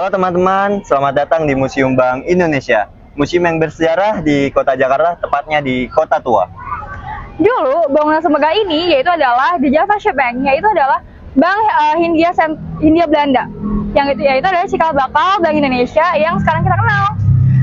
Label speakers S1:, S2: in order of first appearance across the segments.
S1: Halo teman-teman, selamat datang di Museum Bank Indonesia. Museum yang bersejarah di kota Jakarta, tepatnya di Kota Tua.
S2: Dulu, bangunan semegah ini yaitu adalah The Javaanse Bank, yaitu adalah Bank Hindia Belanda. Yaitu adalah cikal bakal Bank Indonesia yang sekarang kita kenal.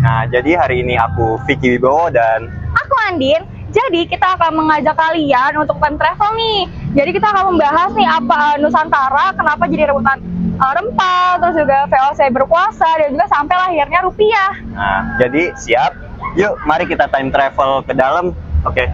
S1: Nah, jadi hari ini aku Vicky Wibowo dan
S2: Aku Andin. Jadi kita akan mengajak kalian untuk time travel nih. Jadi kita akan membahas nih apa Nusantara, kenapa jadi rebutan rempah, terus juga VOC berkuasa, dan juga sampai lahirnya rupiah.
S1: Nah, jadi siap? Yuk, mari kita time travel ke dalam. Oke.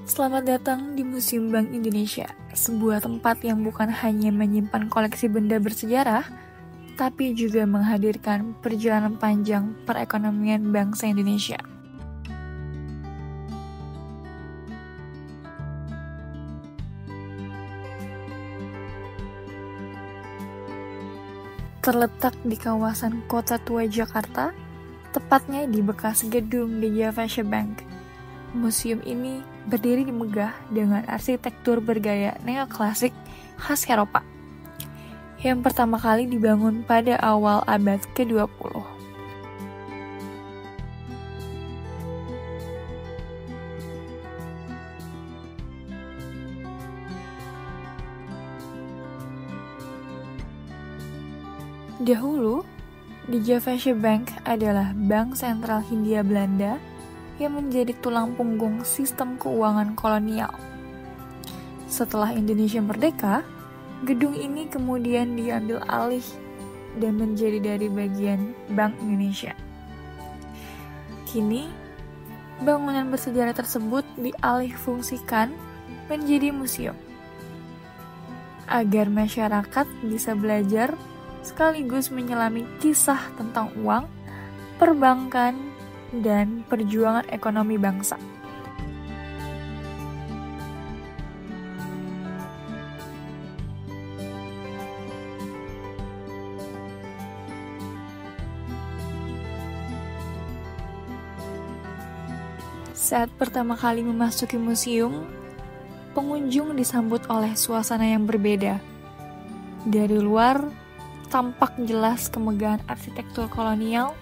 S3: Selamat datang di Museum Bank Indonesia, sebuah tempat yang bukan hanya menyimpan koleksi benda bersejarah, tapi juga menghadirkan perjalanan panjang perekonomian bangsa Indonesia. Terletak di kawasan Kota Tua Jakarta, tepatnya di bekas gedung The Javaanse Bank. Museum ini berdiri di megah dengan arsitektur bergaya neoklasik khas Eropa, yang pertama kali dibangun pada awal abad ke-20. Dahulu, The Javaanse Bank adalah bank sentral Hindia Belanda yang menjadi tulang punggung sistem keuangan kolonial. Setelah Indonesia merdeka, gedung ini kemudian diambil alih dan menjadi dari bagian Bank Indonesia. Kini, bangunan bersejarah tersebut dialihfungsikan menjadi museum, agar masyarakat bisa belajar sekaligus menyelami kisah tentang uang, perbankan, dan perjuangan ekonomi bangsa. Saat pertama kali memasuki museum, pengunjung disambut oleh suasana yang berbeda. Dari luar, tampak jelas kemegahan arsitektur kolonial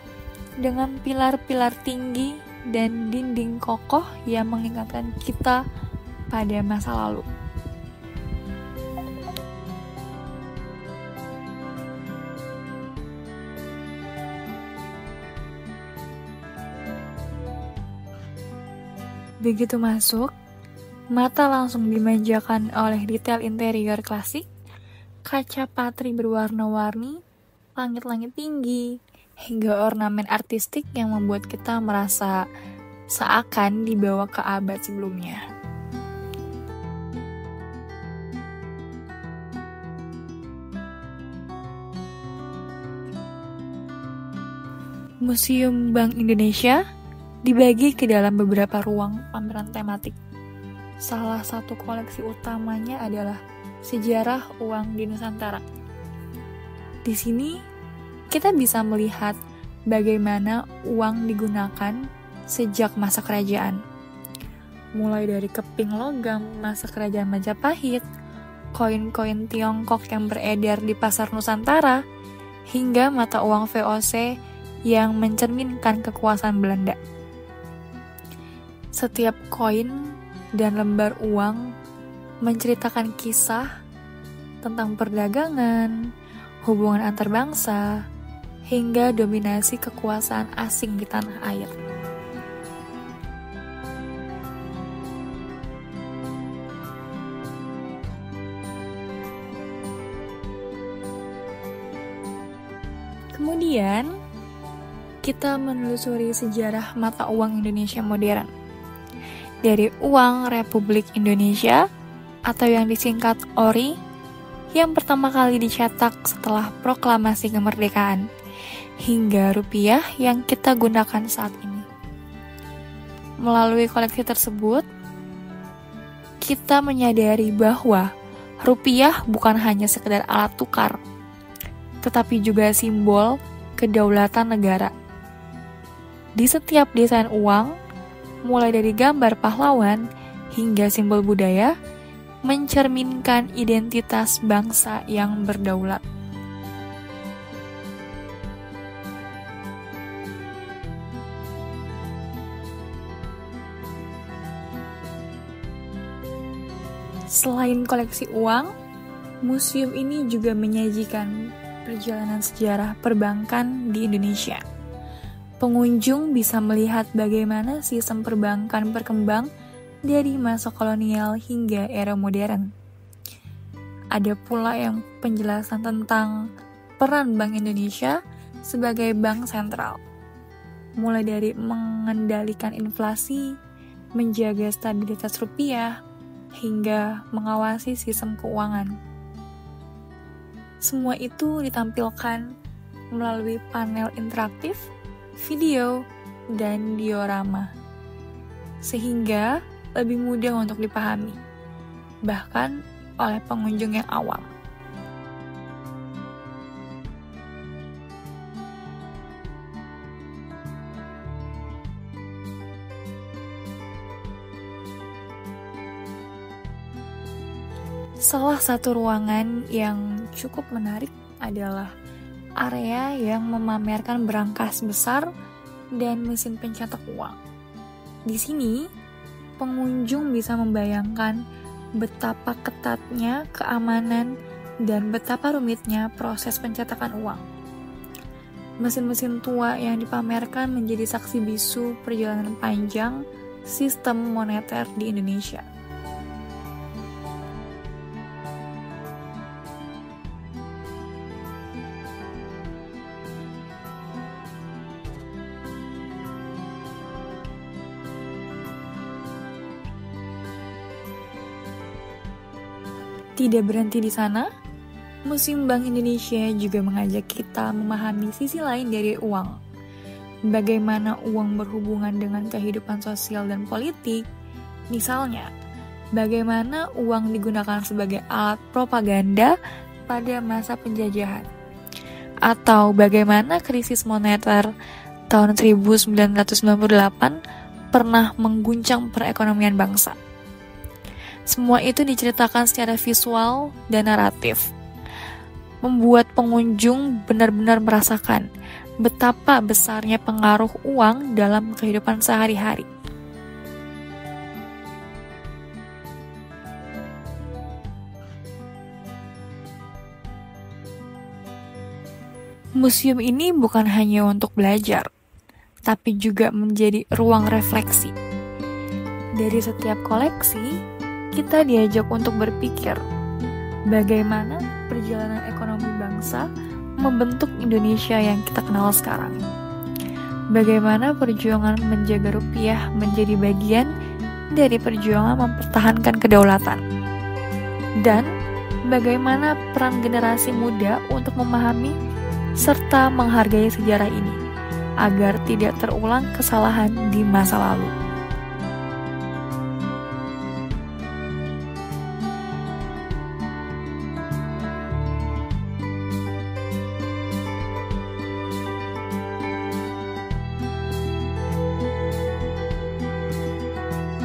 S3: dengan pilar-pilar tinggi dan dinding kokoh yang mengingatkan kita pada masa lalu. Begitu masuk, mata langsung dimanjakan oleh detail interior klasik, kaca patri berwarna-warni, langit-langit tinggi, hingga ornamen artistik yang membuat kita merasa seakan dibawa ke abad sebelumnya. Museum Bank Indonesia dibagi ke dalam beberapa ruang pameran tematik. Salah satu koleksi utamanya adalah sejarah uang di Nusantara. Di sini kita bisa melihat bagaimana uang digunakan sejak masa kerajaan. Mulai dari keping logam masa kerajaan Majapahit, koin-koin Tiongkok yang beredar di pasar Nusantara, hingga mata uang VOC yang mencerminkan kekuasaan Belanda. Setiap koin dan lembar uang menceritakan kisah tentang perdagangan, hubungan antar bangsa, hingga dominasi kekuasaan asing di tanah air. Kemudian, kita menelusuri sejarah mata uang Indonesia modern. Dari uang Republik Indonesia, atau yang disingkat ORI, yang pertama kali dicetak setelah proklamasi kemerdekaan, hingga rupiah yang kita gunakan saat ini. Melalui koleksi tersebut, kita menyadari bahwa rupiah bukan hanya sekedar alat tukar, tetapi juga simbol kedaulatan negara. Di setiap desain uang, mulai dari gambar pahlawan hingga simbol budaya, mencerminkan identitas bangsa yang berdaulat. Selain koleksi uang, museum ini juga menyajikan perjalanan sejarah perbankan di Indonesia. Pengunjung bisa melihat bagaimana sistem perbankan berkembang dari masa kolonial hingga era modern. Ada pula yang penjelasan tentang peran Bank Indonesia sebagai bank sentral, mulai dari mengendalikan inflasi, menjaga stabilitas rupiah, hingga mengawasi sistem keuangan. Semua itu ditampilkan melalui panel interaktif, video, dan diorama, sehingga lebih mudah untuk dipahami, bahkan oleh pengunjung yang awam. Salah satu ruangan yang cukup menarik adalah area yang memamerkan berangkas besar dan mesin pencetak uang. Di sini, pengunjung bisa membayangkan betapa ketatnya keamanan dan betapa rumitnya proses pencetakan uang. Mesin-mesin tua yang dipamerkan menjadi saksi bisu perjalanan panjang sistem moneter di Indonesia. Tidak berhenti di sana, Museum Bank Indonesia juga mengajak kita memahami sisi lain dari uang. Bagaimana uang berhubungan dengan kehidupan sosial dan politik, misalnya, bagaimana uang digunakan sebagai alat propaganda pada masa penjajahan, atau bagaimana krisis moneter tahun 1998 pernah mengguncang perekonomian bangsa. Semua itu diceritakan secara visual dan naratif, membuat pengunjung benar-benar merasakan betapa besarnya pengaruh uang dalam kehidupan sehari-hari. Museum ini bukan hanya untuk belajar, tapi juga menjadi ruang refleksi. Dari setiap koleksi, kita diajak untuk berpikir bagaimana perjalanan ekonomi bangsa membentuk Indonesia yang kita kenal sekarang. Bagaimana perjuangan menjaga rupiah menjadi bagian dari perjuangan mempertahankan kedaulatan. Dan bagaimana peran generasi muda untuk memahami serta menghargai sejarah ini, agar tidak terulang kesalahan di masa lalu.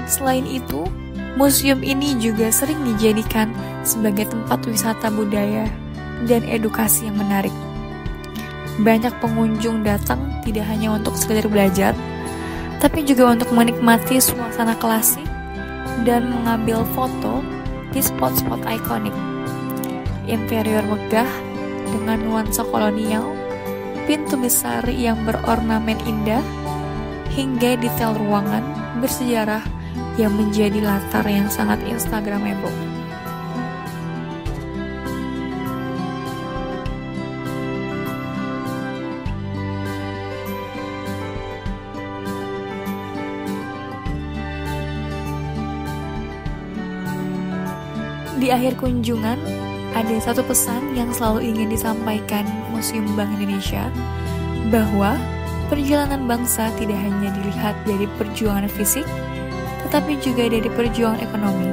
S3: Selain itu, museum ini juga sering dijadikan sebagai tempat wisata budaya dan edukasi yang menarik. Banyak pengunjung datang tidak hanya untuk sekedar belajar, tapi juga untuk menikmati suasana klasik dan mengambil foto di spot-spot ikonik. Interior megah dengan nuansa kolonial, pintu besar yang berornamen indah, hingga detail ruangan bersejarah yang menjadi latar yang sangat instagramable. Di akhir kunjungan, ada satu pesan yang selalu ingin disampaikan Museum Bank Indonesia, bahwa perjalanan bangsa tidak hanya dilihat dari perjuangan fisik, tetapi juga dari perjuangan ekonomi.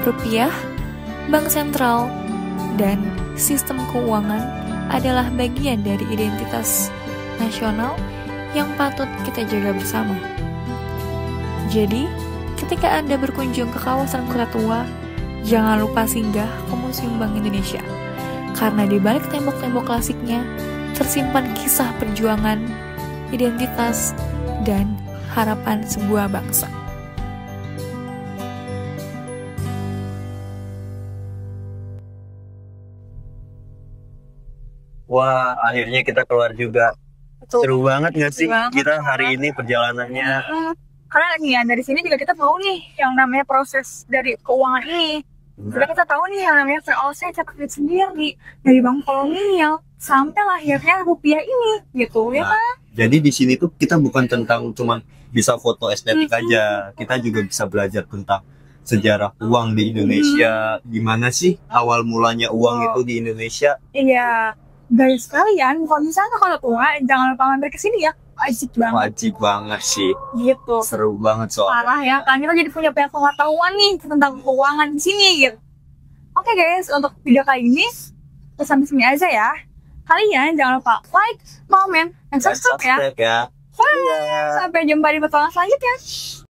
S3: Rupiah, bank sentral, dan sistem keuangan adalah bagian dari identitas nasional yang patut kita jaga bersama. Jadi, ketika Anda berkunjung ke kawasan Kota Tua, jangan lupa singgah ke Museum Bank Indonesia, karena di balik tembok-tembok klasiknya tersimpan kisah perjuangan, identitas, dan harapan sebuah bangsa.
S1: Wah, akhirnya kita keluar juga.
S2: Betul.
S1: Seru banget nggak sih
S2: Seru banget.
S1: kita hari ini perjalanannya?
S2: Karena nih ya, dari sini juga kita tahu nih yang namanya proses dari keuangan ini. Sudah kita tahu nih yang namanya VOC cetak duit sendiri dari bank kolonial sampai lahirnya rupiah ini, gitu ya
S1: Nah,
S2: kan?
S1: jadi di sini tuh kita bukan tentang cuman bisa foto estetik aja, kita juga bisa belajar tentang sejarah uang di Indonesia. Gimana sih awal mulanya uang itu di Indonesia?
S2: Iya, guys sekalian, kalau misalnya kalau tua jangan lupa mampir ke sini ya, wajib banget.
S1: Wajib banget sih,
S2: Gitu.
S1: seru banget soalnya.
S2: Parah ya, kan kita jadi punya banyak pengetahuan nih tentang keuangan di sini gitu. Oke guys, untuk video kali ini kita sampai sini aja ya. Kalian jangan lupa like, comment, dan subscribe ya.
S1: ya.
S2: Bye. Sampai jumpa di pertemuan selanjutnya.